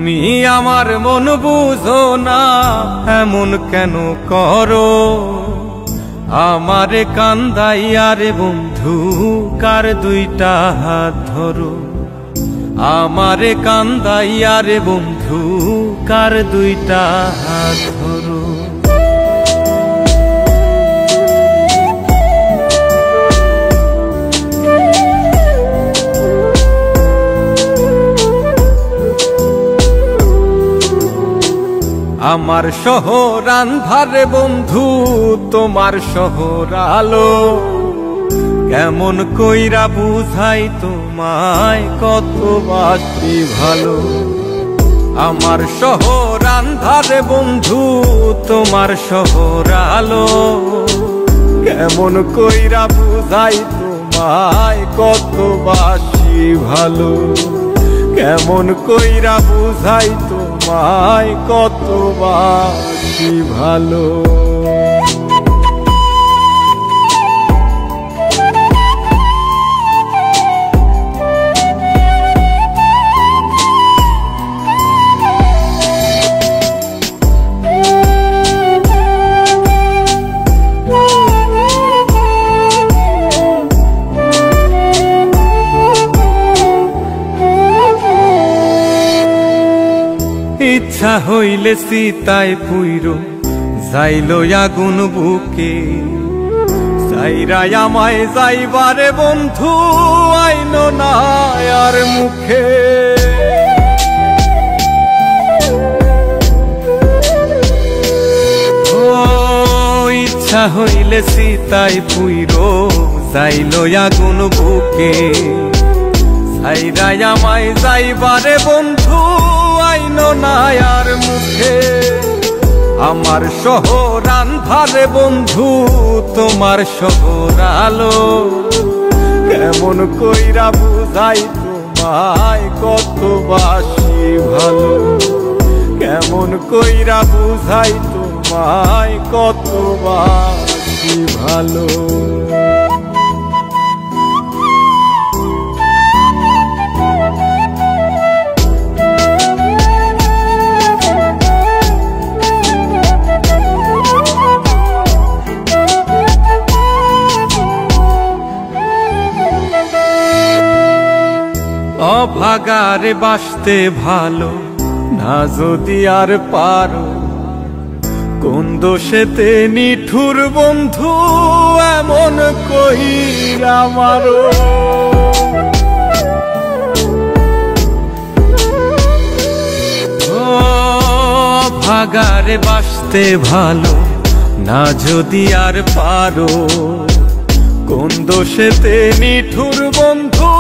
তুমি আমার মন বুঝো না, এমন কেন করো? আমারে কান্দাইয়া রে বন্ধু কার দুইটা হাত ধরো। আমারে কান্দাইয়া রে বন্ধু কার দুইটা হাত ধরো। আমার শহর আন্ধারে বন্ধু, তোমার শহর আলো। কেমন কইরা বুঝাই তোমায় কত বাসি ভালো। আমার শহর আন্ধারে বন্ধু, তোমার শহর আলো। কেমন কইরা বুঝাই তোমায় কত বাসি ভালো। কেমন কইরা বুঝাই তোমায় কত বাসি ভালো। ইচ্ছা হইলে সীতায় পুইরো যাইলো আগুন বুকে। যাইরাই আমায় যাইবারে বন্ধু আইনো না আর মুখে। ও ইচ্ছা হইলে সীতায় পুইরো যাইলো আগুন বুকে। যাইরাই আমায় যাইবারে বন্ধু আইনো না আর মুখে। আমার শহর আন্ধারে বন্ধু, তোমার শহর আলো। কেমন কইরা বুঝাই তোমায় কত বাসি ভালো। কেমন কইরা বুঝাই তোমায় কত বাসি ভালো। অভাগারে বাসতে ভালো না যদি আর পারো। কোন দোষেতে নিঠুর বন্ধু এমন কইরা মারো। অভাগারে বাসতে ভালো না যদি আর পারো। কোন দোষেতে নিঠুর বন্ধু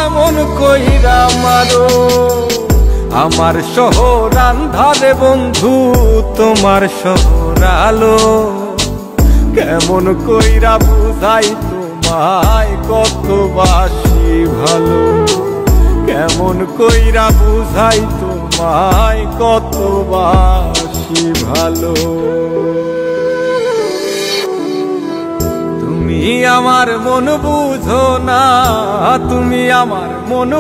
এমন কইরা মারো। আমার শহর আন্ধারে বন্ধু, তোমার শহর আলো। কেমন কইরা বুঝাই তোমায় কত বাসি ভালো। কেমন কইরা বুঝাই তোমায় কত বাসি ভালো। তুমি আমার মন বুঝো না, তুমি আমার মন